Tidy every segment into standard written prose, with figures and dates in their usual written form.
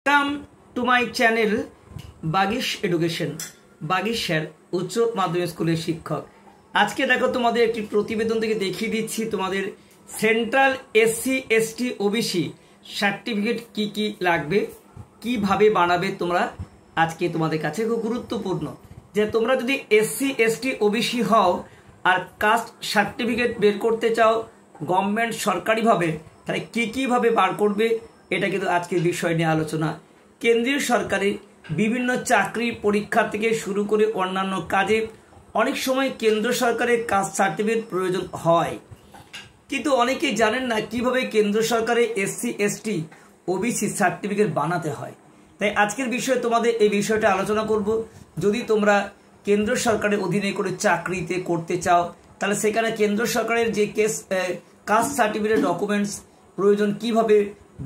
Welcome to my channel Bagish education. Bagish sir উচ্চ মাধ্যমিক স্কুলের শিক্ষক। আজকে দেখো তোমাদের একটি প্রতিবেদন থেকে দেখিয়ে দিচ্ছি তোমাদের central SC ST OBC certificate কি কি লাগবে, কিভাবে বানাবে তোমরা। আজকে তোমাদের কাছে খুব গুরুত্বপূর্ণ যে তোমরা যদি এসসি এসটি ওবিসি হও আর কাস্ট সার্টিফিকেট বের করতে চাও গভর্নমেন্ট সরকারিভাবে, তাহলে কীভাবে বার করবে, এটা কিন্তু আজকের বিষয় নিয়ে আলোচনা। কেন্দ্রীয় সরকারি বিভিন্ন চাকরি পরীক্ষা থেকে শুরু করে অন্যান্য কাজে অনেক সময় কেন্দ্র সরকারের কাস্ট সার্টিফিকেট প্রয়োজন হয়, কিন্তু অনেকেই জানেন না কিভাবে কেন্দ্র সরকারের এসসি এসটি ওবিসি সার্টিফিকেট বানাতে হয়। তাই আজকের বিষয়ে তোমাদের এই বিষয়টা আলোচনা করব। যদি তোমরা কেন্দ্র সরকারের অধীনে করে চাকরিতে করতে চাও তাহলে সেখানে কেন্দ্র সরকারের যে কাস্ট সার্টিফিকেট ডকুমেন্টস প্রয়োজন কিভাবে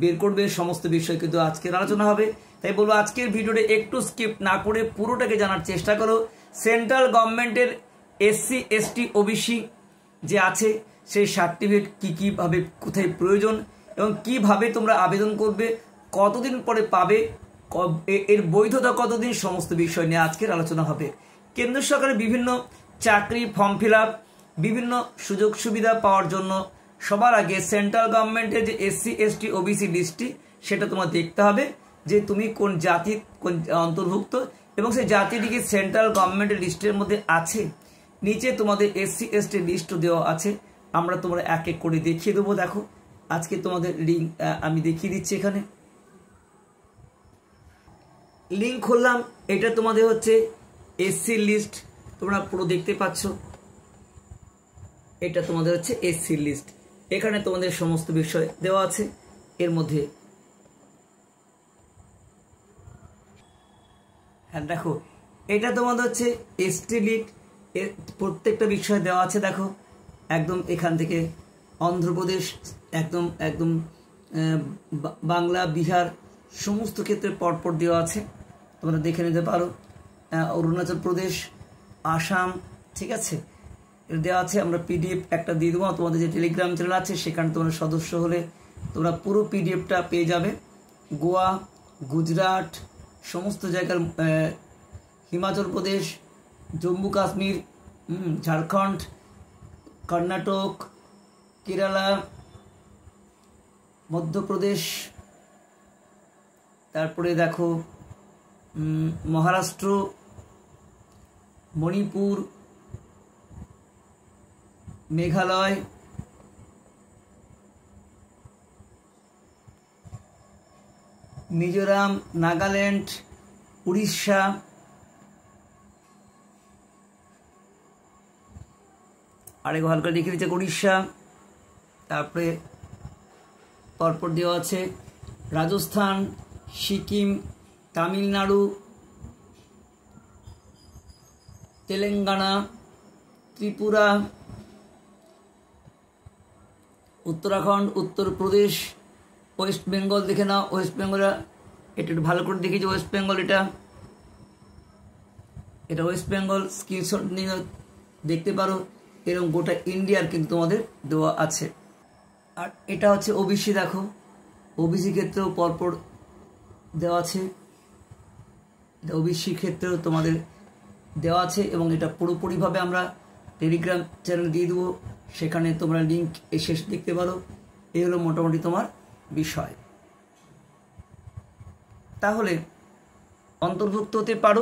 বের করবে, সমস্ত বিষয় কিন্তু আজকের আলোচনা হবে। তাই বলবো আজকের ভিডিওটা একটু স্কিপ না করে পুরোটাকে জানার চেষ্টা করো। সেন্ট্রাল গভর্নমেন্টের এসসি এসটি ওবিসি যে আছে সেই সার্টিফিকেট কীভাবে কোথায় প্রয়োজন এবং কিভাবে তোমরা আবেদন করবে, কতদিন পরে পাবে, এর বৈধতা কতদিন, সমস্ত বিষয় নিয়ে আজকের আলোচনা হবে। কেন্দ্র সরকারের বিভিন্ন চাকরি ফর্ম ফিল আপ, বিভিন্ন সুযোগ সুবিধা পাওয়ার জন্য সবার আগে সেন্ট্রাল গভর্নমেন্টের যে এসসি এসটি ওবিসি লিস্টটি সেটা তোমার দেখতে হবে যে তুমি কোন জাতি কোন অন্তর্ভুক্ত এবং সেই জাতিটিকে সেন্ট্রাল গভর্নমেন্টের লিস্টের মধ্যে আছে। নিচে তোমাদের এসসি এসটি লিস্টও দেওয়া আছে, আমরা তোমরা এক এক করে দেখিয়ে দেবো। দেখো আজকে তোমাদের লিঙ্ক আমি দেখিয়ে দিচ্ছি। এখানে লিঙ্ক খুললাম, এটা তোমাদের হচ্ছে এসসি লিস্ট, তোমরা পুরো দেখতে পাচ্ছ। এটা তোমাদের হচ্ছে এসসি লিস্ট, এখানে তোমাদের সমস্ত বিষয় দেওয়া আছে। এর মধ্যে হ্যাঁ দেখো এটা তোমাদের হচ্ছে এসটি লিস্ট, প্রত্যেকটা বিষয় দেওয়া আছে। দেখো একদম এখান থেকে অন্ধ্রপ্রদেশ একদম একদম বাংলা বিহার সমস্ত ক্ষেত্রে পরপর দেওয়া আছে, তোমরা দেখে নিতে পারো। অরুণাচল প্রদেশ, আসাম, ঠিক আছে দেওয়া আছে। আমরা পিডিএফ একটা দিয়ে দেবো, তোমাদের যে টেলিগ্রাম চ্যানেল আছে সেখানে তোমরা সদস্য হলে তোমরা পুরো পিডিএফটা পেয়ে যাবে। গোয়া, গুজরাট, সমস্ত জায়গার, হিমাচল প্রদেশ, জম্মু কাশ্মীর, ঝাড়খণ্ড, কর্ণাটক, কেরালা, মধ্যপ্রদেশ, তারপরে দেখো মহারাষ্ট্র, মণিপুর, মেঘালয়, মিজোরাম, নাগাল্যান্ড, উড়িষ্যা, আরেক হালকা দেখিয়ে দিচ্ছে উড়িষ্যা, তারপরে পরপর দেওয়া আছে রাজস্থান, সিকিম, তামিলনাড়ু, তেলেঙ্গানা, ত্রিপুরা, উত্তরাখণ্ড, উত্তরপ্রদেশ, ওয়েস্ট বেঙ্গল। দেখে নাও ওয়েস্ট বেঙ্গল, এটা একটু ভালো করে দেখিয়েছি। ওয়েস্ট বেঙ্গল এটা ওয়েস্ট বেঙ্গল, স্ক্রিনশট নিয়ে দেখতে পারো। এরকম গোটা ইন্ডিয়ার কিন্তু তোমাদের দেওয়া আছে। আর এটা হচ্ছে ওবিসি, দেখো ওবিসি ক্ষেত্রেও পরপর দেওয়া আছে, এটা ওবিসি ক্ষেত্রেও তোমাদের দেওয়া আছে এবং এটা পুরোপুরিভাবে আমরা টেলিগ্রাম চ্যানেল দিয়ে দেবো, সেখানে তোমরা লিঙ্ক এসে দেখতে পারো। এই হলো মোটামুটি তোমার বিষয়। তাহলে অন্তর্ভুক্ত হতে পারো।